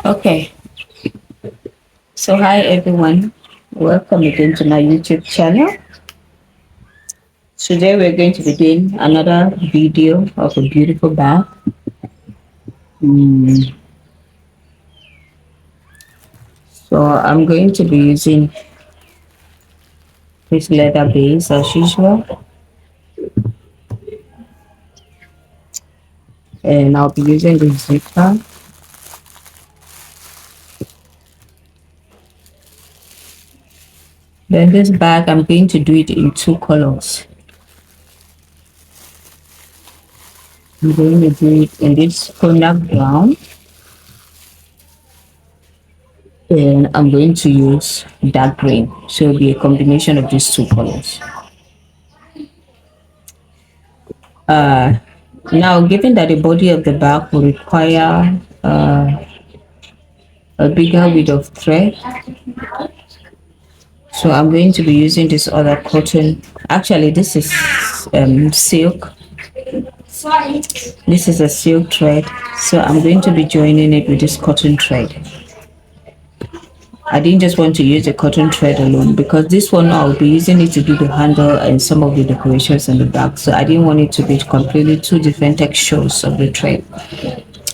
Okay, so hi everyone, welcome again to my YouTube channel. Today we're going to be doing another video of a beautiful bag. So I'm going to be using this leather base as usual, and I'll be using the zipper. Then this bag, I'm going to do it in two colors. I'm going to do it in this cognac brown, and I'm going to use dark green. So it'll be a combination of these two colors. Now, given that the body of the bag will require a bigger width of thread, so I'm going to be using this other cotton. Actually, this is silk. This is a silk thread, so I'm going to be joining it with this cotton thread. I didn't just want to use the cotton thread alone because this one I'll be using it to do the handle and some of the decorations on the back, so I didn't want it to be completely two different textures of the thread.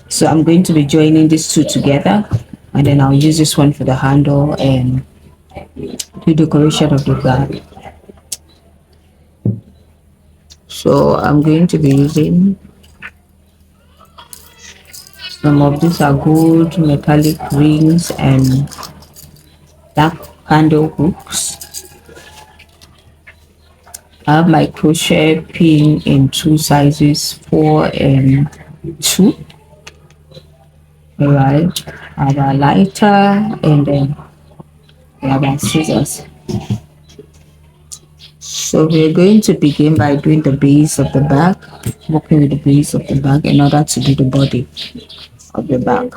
So I'm going to be joining these two together, and then I'll use this one for the handle and the decoration of the bag. So I'm going to be using some of these are gold metallic rings and dark candle hooks. I have my crochet pin in two sizes, 4 and 2. All right, I have a lighter, and then I have my scissors. So we're going to begin by doing the base of the bag, working with the base of the bag in order to do the body of the bag.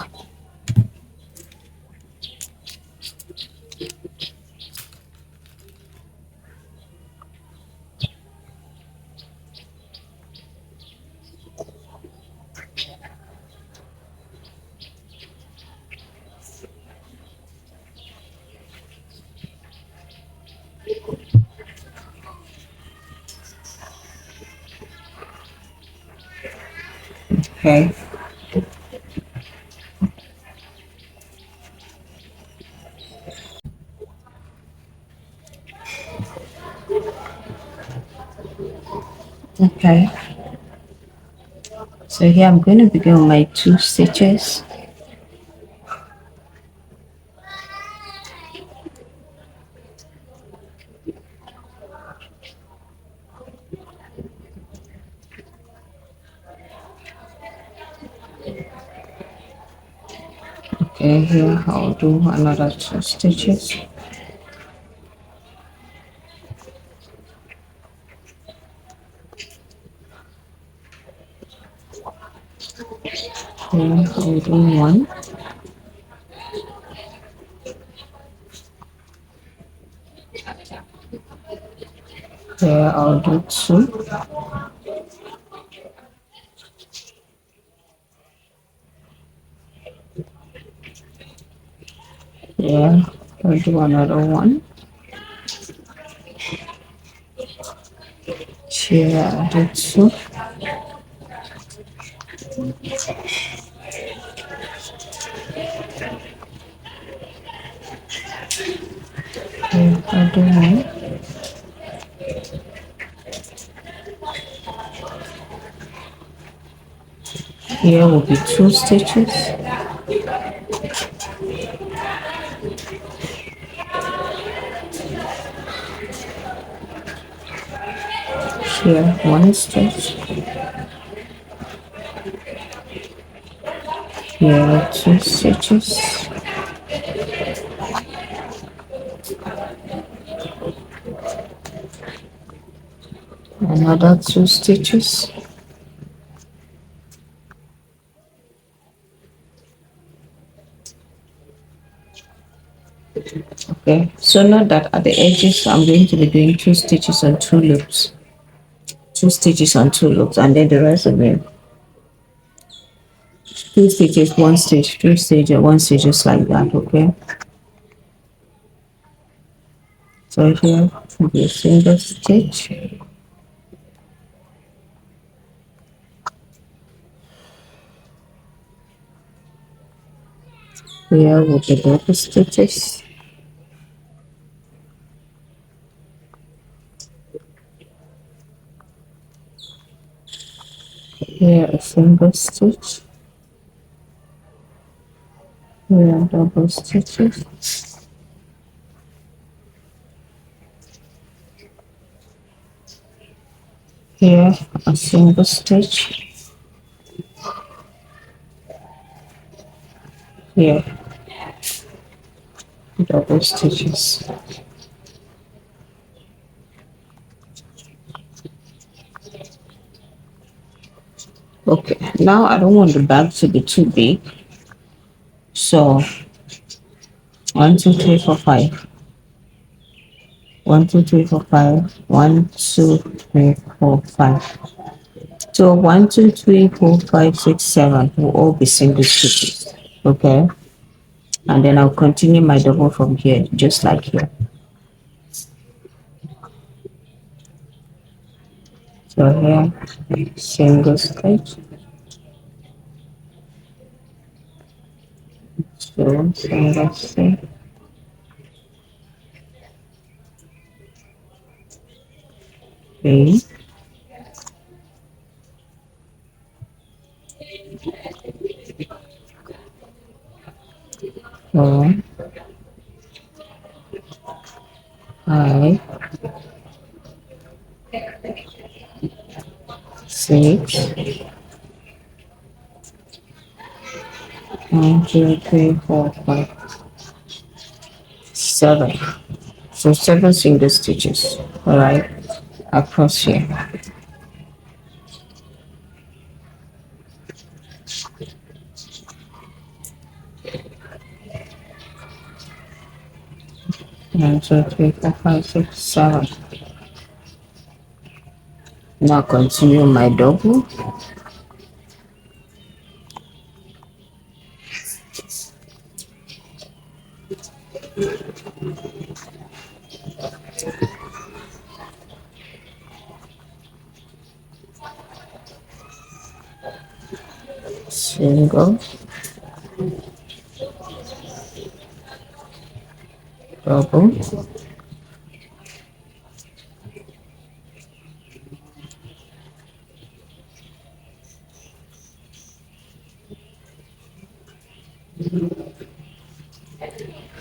Okay. Okay. So here I'm going to begin with my 2 stitches. Okay, here I'll do another 2 stitches. Here I'll do 1. Here I'll do 2. Here I'll do another 1. Here I'll do 2. Here I'll do 1. Here will be 2 stitches. Here 1 stitch. Here 2 stitches. Another 2 stitches. Okay, so note that at the edges I'm going to be doing 2 stitches on 2 loops. 2 stitches on 2 loops, and then the rest of it two stitches, one stitch, three stitches, one stitch, just like that. Okay, so here will be a single stitch. Here will be double stitches. Here a single stitch. Here double stitches. Here a single stitch. Here double stitches. Okay, now I don't want the bag to be too big, so 1, 2, 3, 4, 5. 1, 2, 3, 4, 5. 1, 2, 3, 4, 5. So 1, 2, 3, 4, 5, 6, 7 will all be single stitches. Okay, and then I'll continue my double from here, just like here. So here, single stitch. So single stitch. Okay. 4, 5, 6. 1, 2, 3, 4, 5, 7. So 7 single stitches. All right, across here. 1, 2, 3, 4, 5, 6, 7. Now continue my double. Single, double,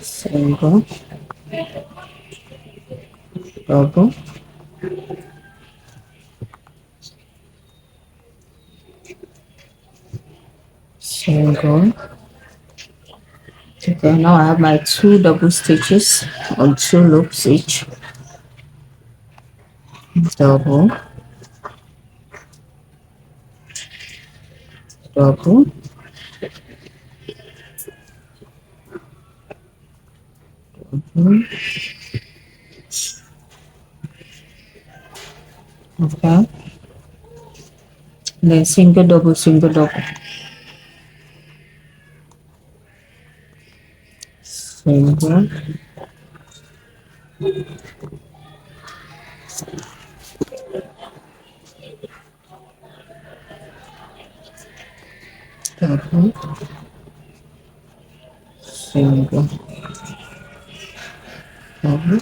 single, double, single. Okay, now I have my 2 double stitches on 2 loops each. Double, double, double. Okay, then single, double, single, double, single, double, single, double, single, double,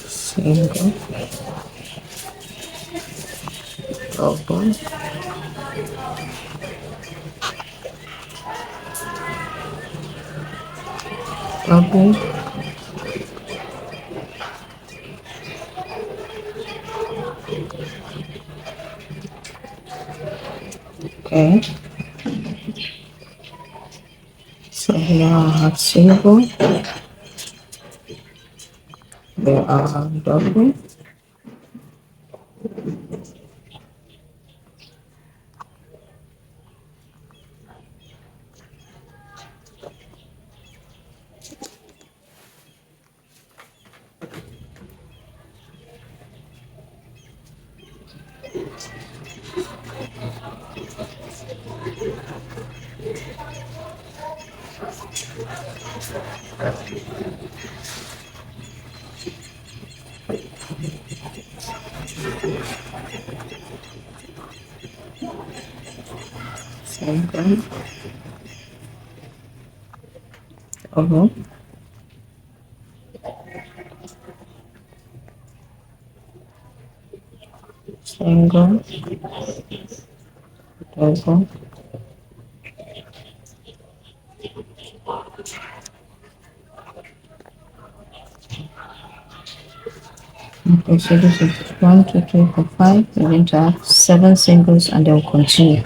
single, double, double, Okay, so here I have single, there are double, single, double, single, double. Okay, so this is 1, 2, 3, 4, 5. We're going to have 7 singles and they'll continue.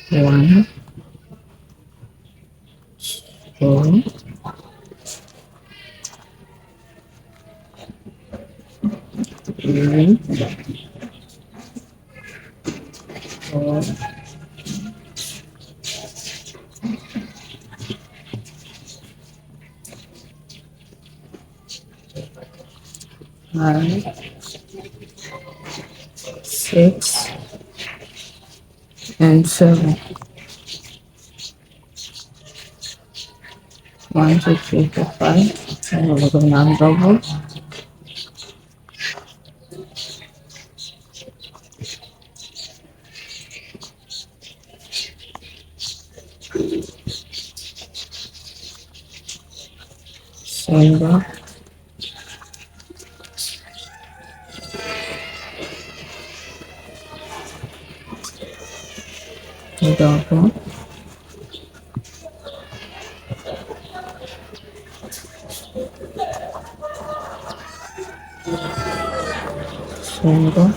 One, two, three, 4, 5, 6, and 7. 1, 2, 3, 4, 5. And we're going to double. Single, double, single,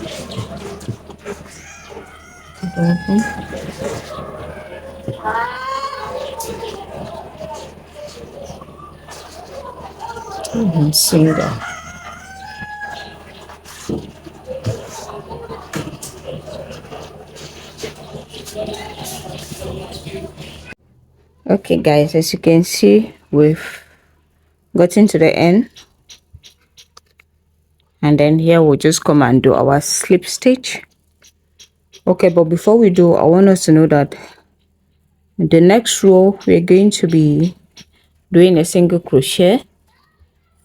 double, and single. Okay guys, as you can see, we've gotten to the end, and then here we'll just come and do our slip stitch. Okay, but before we do, I want us to know that the next row we're going to be doing a single crochet,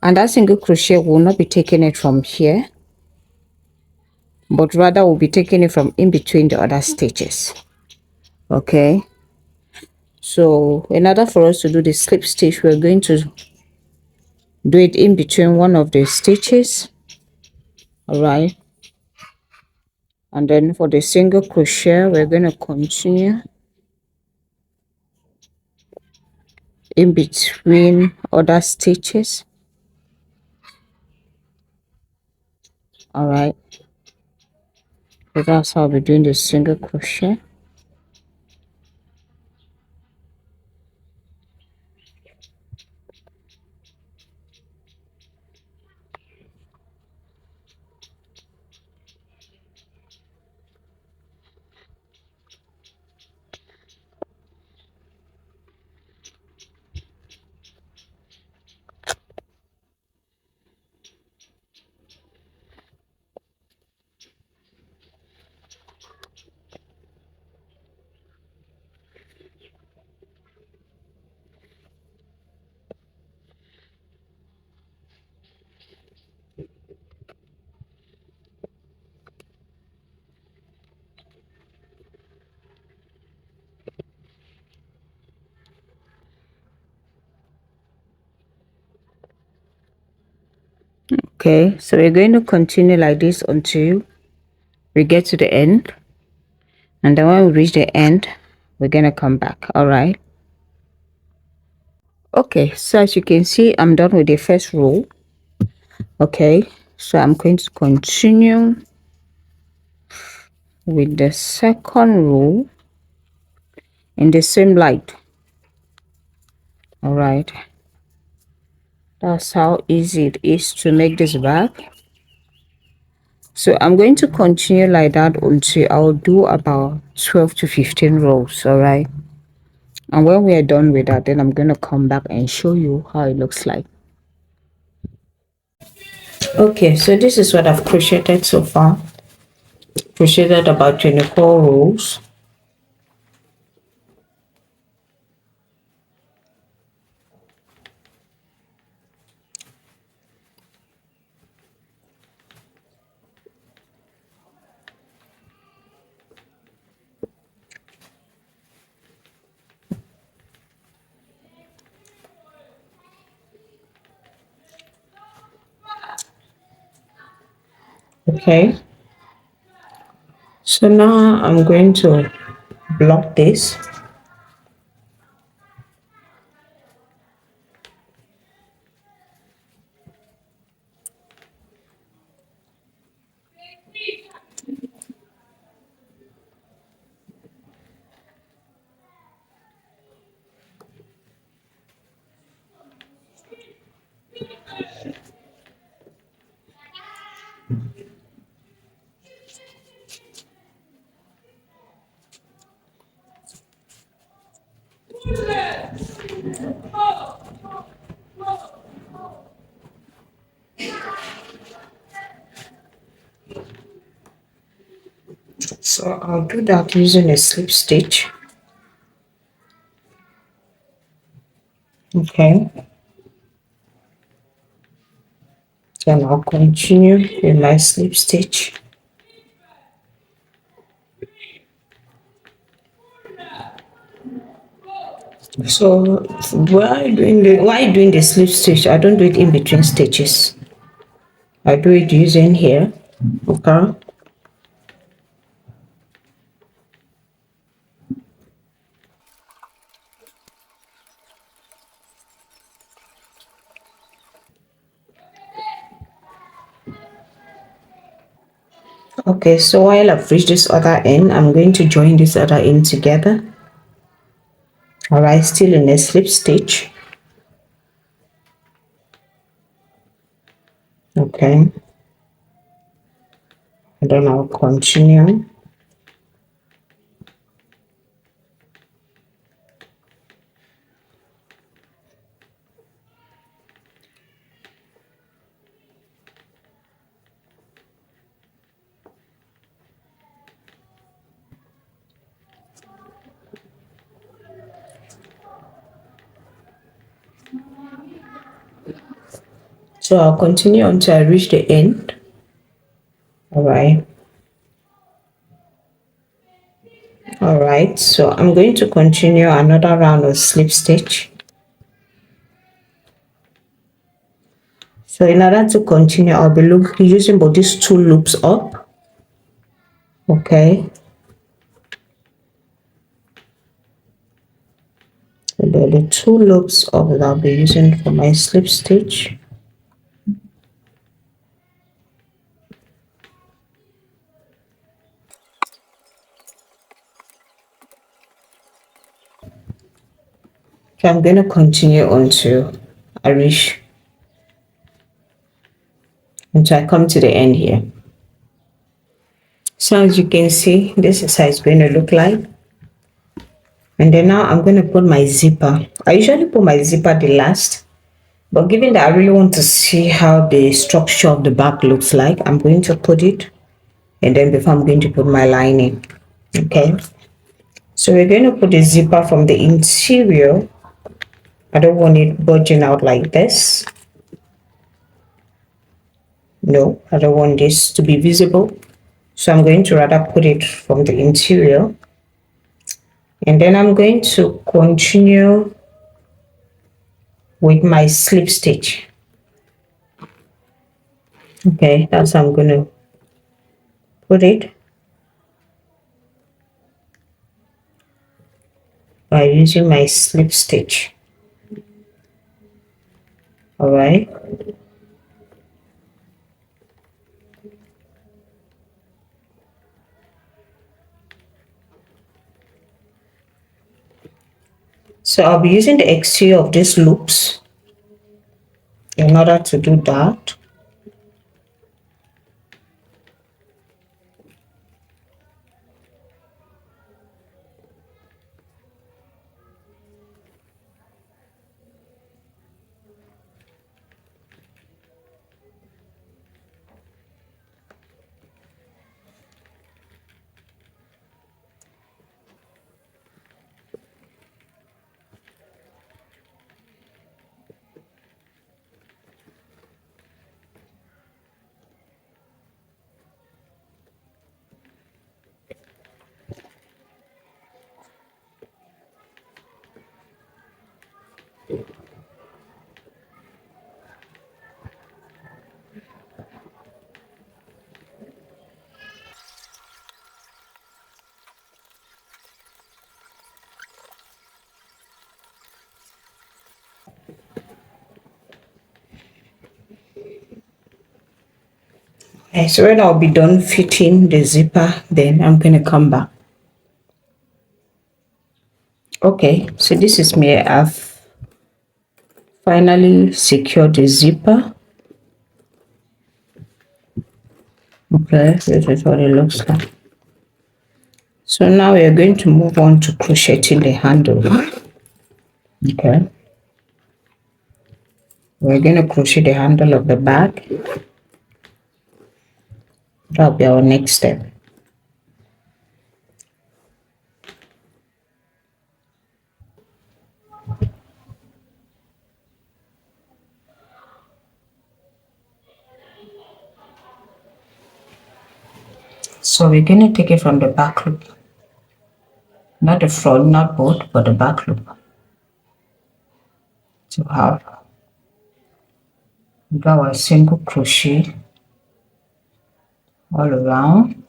and that single crochet will not be taking it from here, but rather we'll be taking it from in between the other stitches. Okay, so in order for us to do the slip stitch, we're going to do it in between one of the stitches. All right, and then for the single crochet, we're going to continue in between other stitches. All right, so that's how we're doing the single crochet. Okay, so we're going to continue like this until we get to the end, and then when we reach the end, we're gonna come back. All right. Okay, so as you can see, I'm done with the first row. Okay, so I'm going to continue with the second row in the same light. All right, that's how easy it is to make this bag. So I'm going to continue like that until I'll do about 12 to 15 rows. All right, and when we are done with that, then I'm going to come back and show you how it looks like. Okay, so this is what I've crocheted so far. Crocheted about 24 rows. Okay, so now I'm going to block this. So I'll do that using a slip stitch. Okay, then I'll continue with my slip stitch. So why doing the slip stitch? I don't do it in between stitches. I do it using here. Okay. Okay, so while I've reached this other end, I'm going to join this other end together. All right, still in a slip stitch. Okay, and then I'll continue. So I'll continue until I reach the end. All right. All right, so I'm going to continue another round of slip stitch. So in order to continue, I'll be using both these two loops up. Okay. So the two loops up that I'll be using for my slip stitch. So I'm going to continue until I come to the end here. So as you can see, this is how it's going to look like. And then now I'm going to put my zipper. I usually put my zipper the last, but given that I really want to see how the structure of the back looks like, I'm going to put it, and then before I'm going to put my lining. Okay, so we're going to put the zipper from the interior. I don't want it bulging out like this. No, I don't want this to be visible. So I'm going to rather put it from the interior. And then I'm going to continue with my slip stitch. Okay, that's how I'm going to put it. by using my slip stitch. All right. So I'll be using the exterior of these loops in order to do that. Okay, so when I'll be done fitting the zipper, then I'm going to come back. Okay, so this is me. I've finally secured the zipper. Okay, this is what it looks like. So now we are going to move on to crocheting the handle. Okay, we're going to crochet the handle of the bag. That'll be our next step. So we're going to take it from the back loop, not the front, not both, but the back loop, to have our single crochet all around.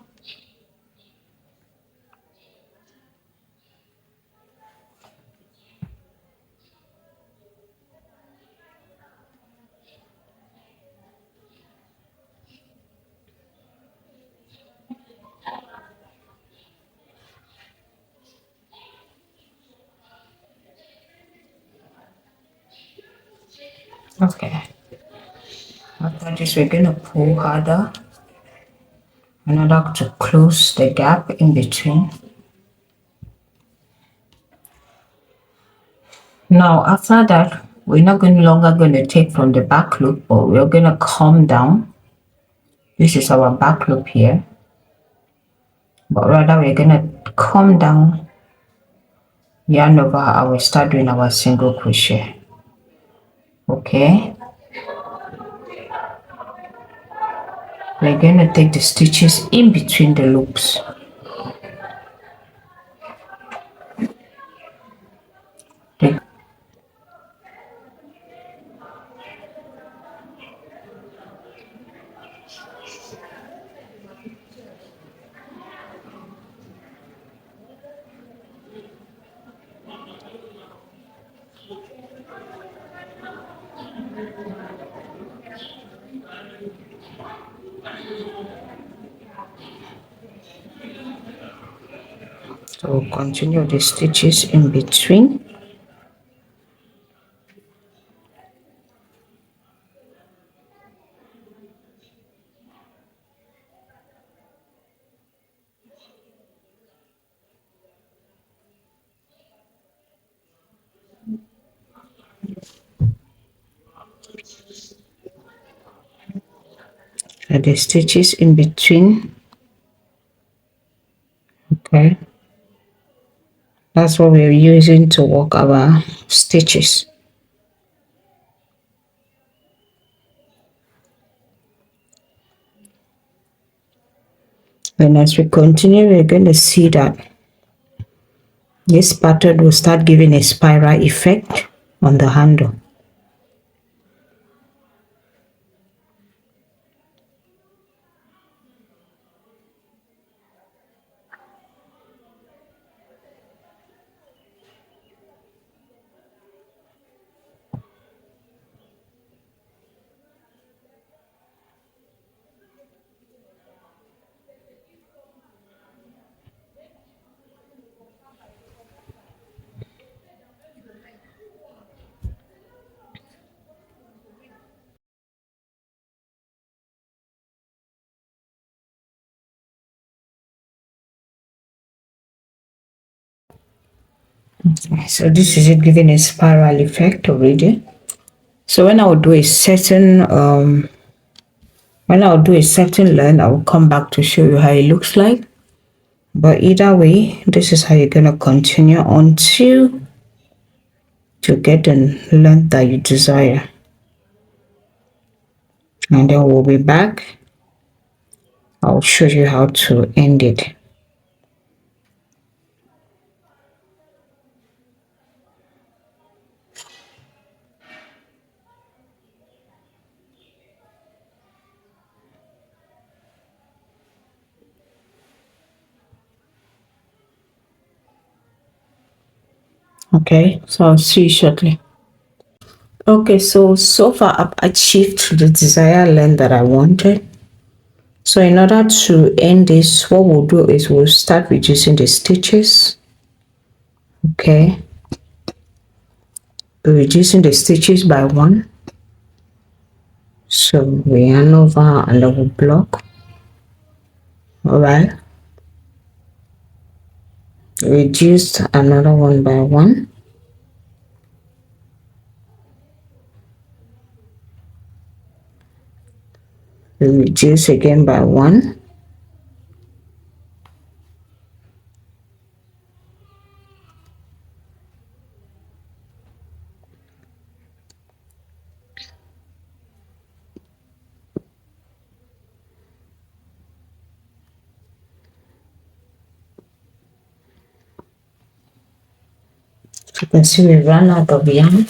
Okay, after this we're going to pull harder in order to close the gap in between. Now after that, we're not any longer going to take from the back loop, but we're going to come down. This is our back loop here, but rather we're going to come down, yarn over, and we start doing our single crochet. Okay, we're going to take the stitches in between the loops. So we'll continue the stitches in between. And the stitches in between. Okay, that's what we're using to work our stitches. And as we continue, we're going to see that this pattern will start giving a spiral effect on the handle. So this is it, giving a spiral effect already. So when I will do a certain length, I will come back to show you how it looks like. But either way, this is how you're gonna continue until to get the length that you desire. And then we'll be back. I'll show you how to end it. Okay, so I'll see you shortly. Okay, so far I've achieved the desired length that I wanted. So in order to end this, what we'll do is we'll start reducing the stitches. Okay, we're reducing the stitches by 1. So we yarn over and double block. All right, reduced another one by 1. We reduce again by 1. So you can see we ran out of yarn.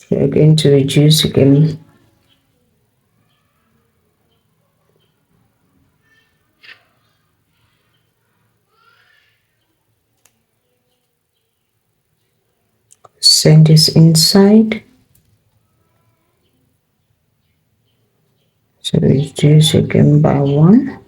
So we're going to reduce again. Send this inside. So reduce again by 1.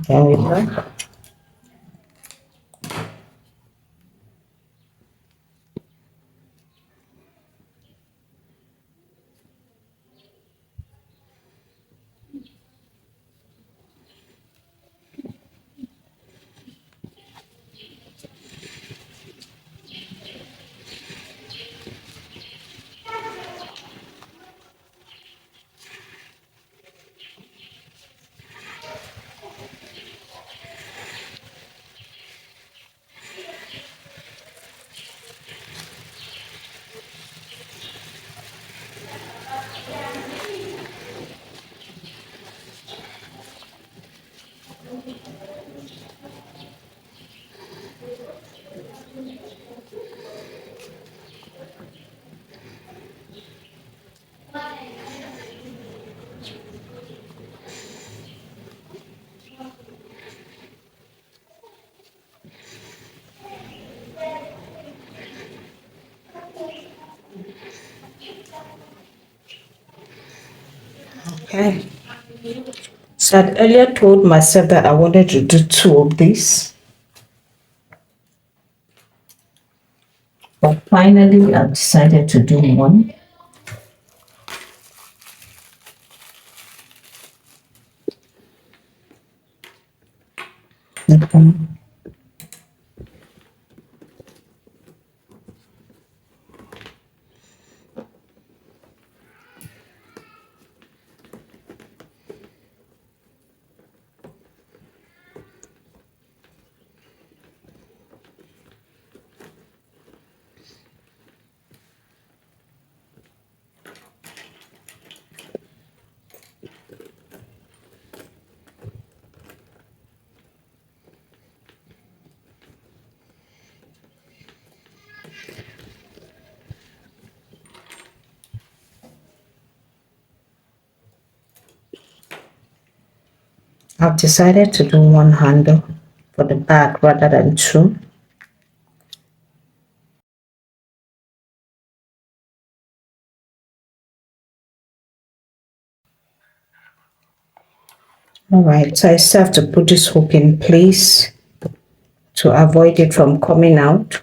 There we go. Okay. So I'd earlier told myself that I wanted to do 2 of these. But finally I've decided to do 1. Okay. I've decided to do one handle for the back rather than two. All right, so I still have to put this hook in place to avoid it from coming out.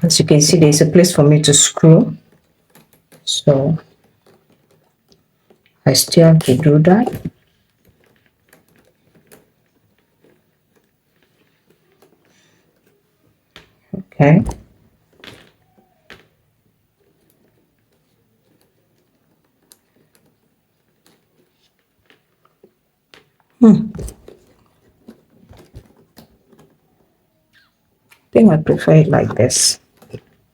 As you can see, there's a place for me to screw, so I still have to do that. Okay. I think I prefer it like this,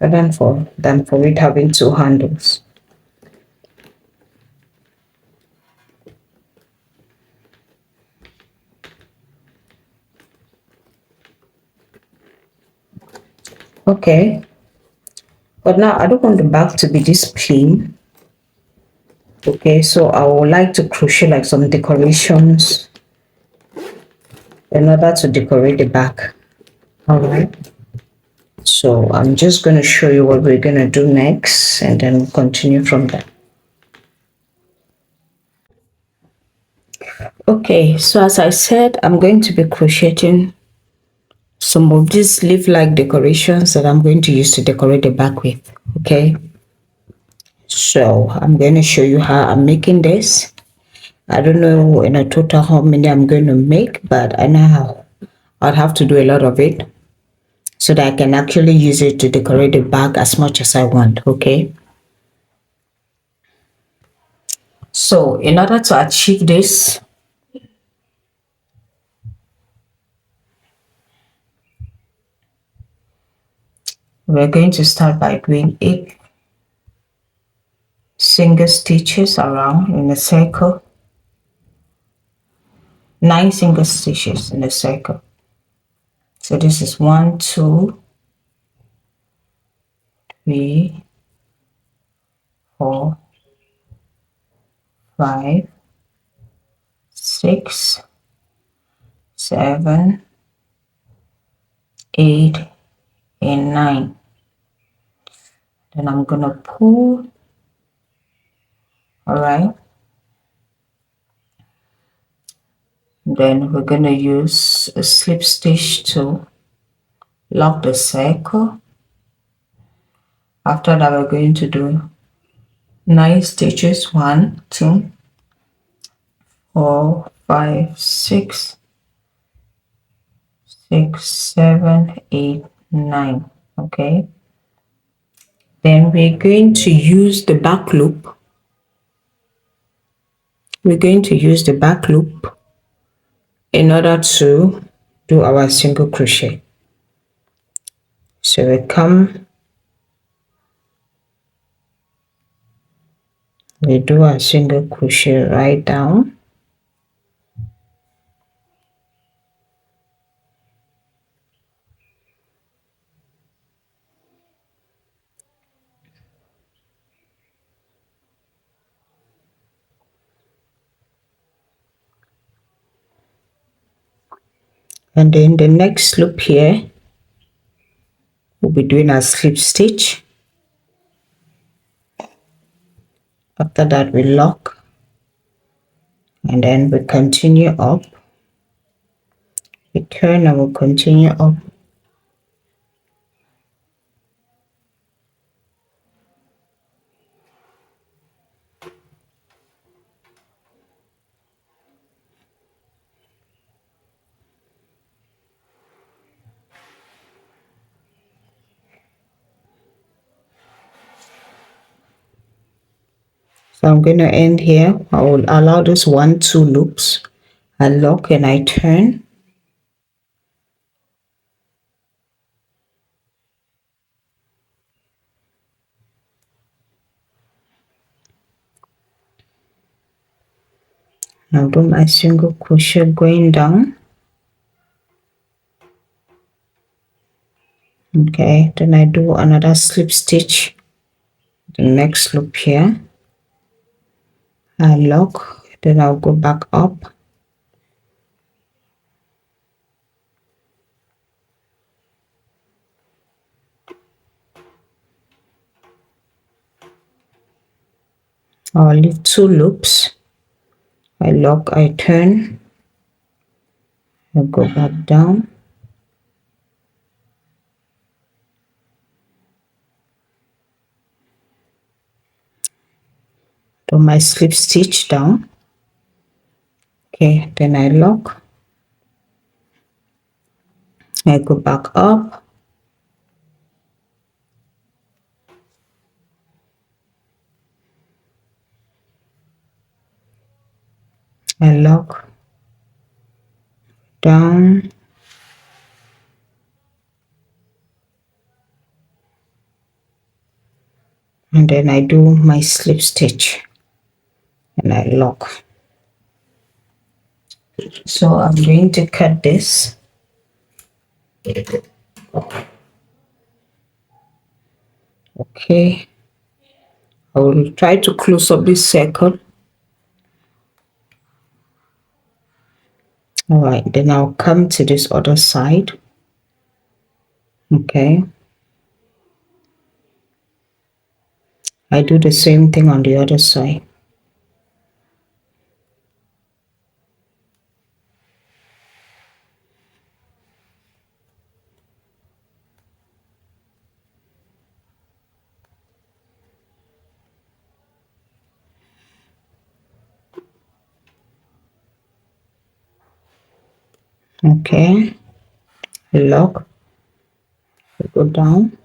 rather than for it having two handles. Okay, but now I don't want the back to be this plain. Okay, so I would like to crochet like some decorations in order to decorate the back. All right, so I'm just going to show you what we're going to do next, and then we'll continue from there. Okay, so as I said, I'm going to be crocheting some of these leaf-like decorations that I'm going to use to decorate the back with. Okay, so I'm going to show you how I'm making this. I don't know in a total how many I'm going to make, but I know how I'll have to do a lot of it so that I can actually use it to decorate the bag as much as I want. Okay, so in order to achieve this, we're going to start by doing 8 single stitches around in a circle, 9 single stitches in a circle. So this is 1, 2, 3, 4, 5, 6, 7, 8, and 9. Then I'm gonna pull. All right, then we're gonna use a slip stitch to lock the circle. After that, we're going to do 9 stitches. 1, 2, 4, 5, 6, 6, 7, 8, 9. Okay, then we're going to use the back loop. We're going to use the back loop in order to do our single crochet. So we come, we do a single crochet right down, and then the next loop here we'll be doing a slip stitch. After that we lock, and then we continue up, we turn and we'll continue up. So I'm going to end here. I will allow this 1, 2 loops. I lock and I turn. Now do my single crochet going down. Okay, then I do another slip stitch the next loop here. I lock, then I'll go back up, I'll leave 2 loops. I lock, I turn, I go back down, do my slip stitch down. Okay, then I lock, I go back up, I lock, down, and then I do my slip stitch and I lock. So I'm going to cut this. Okay, I will try to close up this circle. All right, then I'll come to this other side. Okay, I do the same thing on the other side. Okay, lock, go down,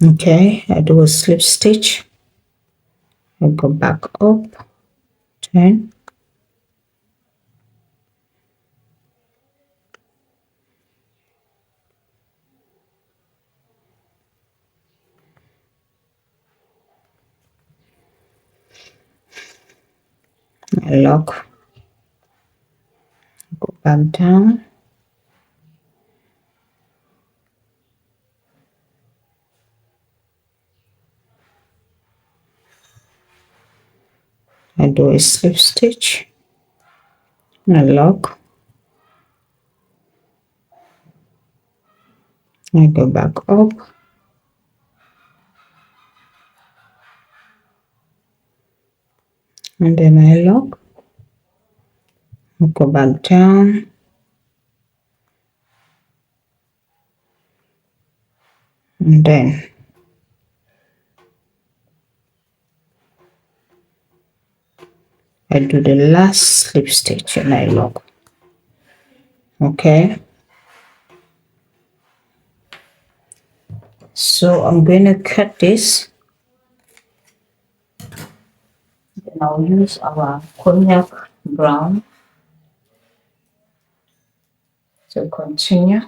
okay, I do a slip stitch, I go back up, turn, I lock, go back down, I do a slip stitch, I lock, I go back up, and then I lock, I go back down, and then I do the last slip stitch and I lock. Okay, so I'm going to cut this, then I'll use our cognac brown to continue.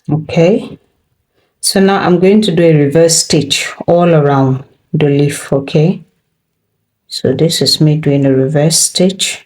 Okay, so now I'm going to do a reverse stitch all around the leaf. Okay, so this is me doing a reverse stitch.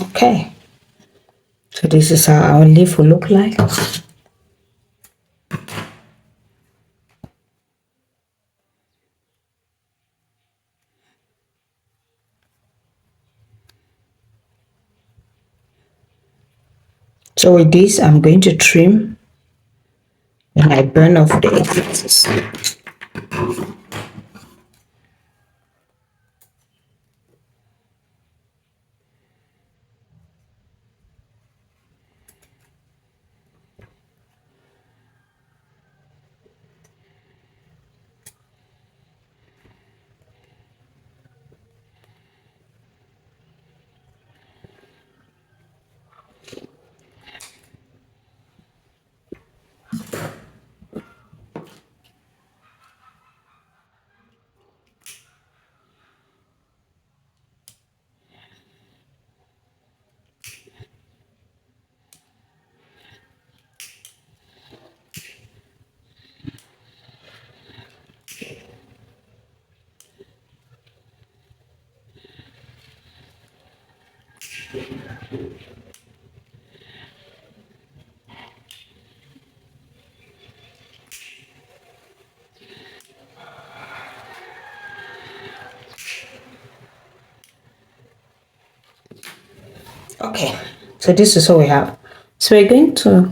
Okay, so this is how our leaf will look like. So with this, I'm going to trim and I burn off the excesses. Okay, so this is what we have. So we're going to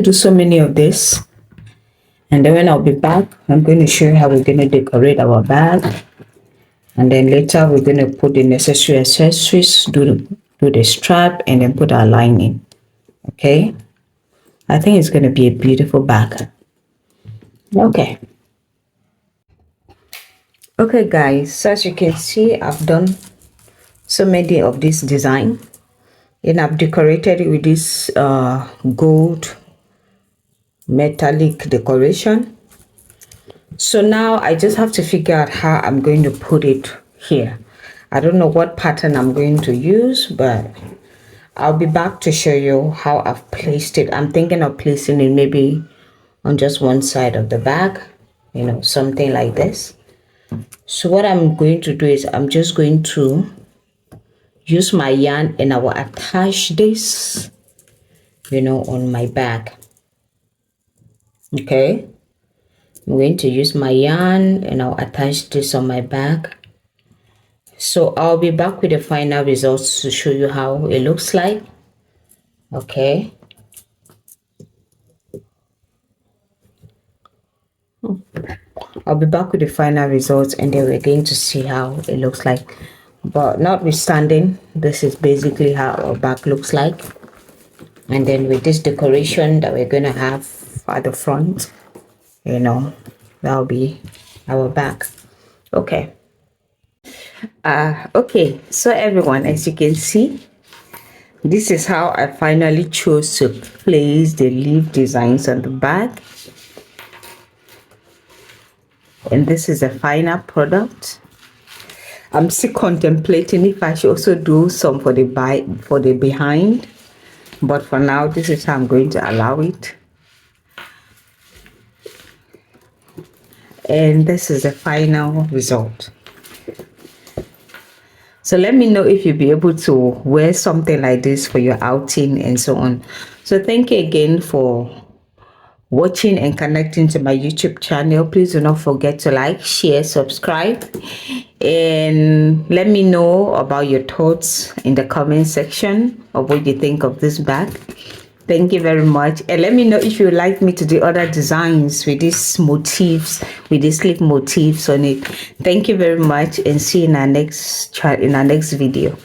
do so many of this, and then when I'll be back, I'm going to show you how we're going to decorate our bag, and then later we're going to put the necessary accessories, do the strap, and then put our lining. Okay, I think it's going to be a beautiful bag. Okay. Okay guys, so as you can see, I've done so many of this design, and I've decorated it with this gold metallic decoration. So now I just have to figure out how I'm going to put it here. I don't know what pattern I'm going to use, but I'll be back to show you how I've placed it. I'm thinking of placing it maybe on just one side of the bag, you know, something like this. So what I'm going to do is I'm just going to use my yarn and I will attach this, you know, on my bag. Okay, I'm going to use my yarn and I'll attach this on my bag. So I'll be back with the final results to show you how it looks like. Okay, I'll be back with the final results and then we're going to see how it looks like. But notwithstanding, this is basically how our bag looks like. And then with this decoration that we're going to have at the front, you know, that'll be our bag. Okay. Okay, so everyone, as you can see, this is how I finally chose to place the leaf designs on the bag. And this is the final product. I'm still contemplating if I should also do some for the behind, but for now this is how I'm going to allow it. And this is the final result. So let me know if you'll be able to wear something like this for your outing and so on. So thank you again for watching and connecting to my YouTube channel. Please do not forget to like, share, subscribe, and let me know about your thoughts in the comment section of what you think of this bag. Thank you very much, and let me know if you like me to do other designs with these motifs, with these sleeve motifs on it. Thank you very much, and see you in our next video.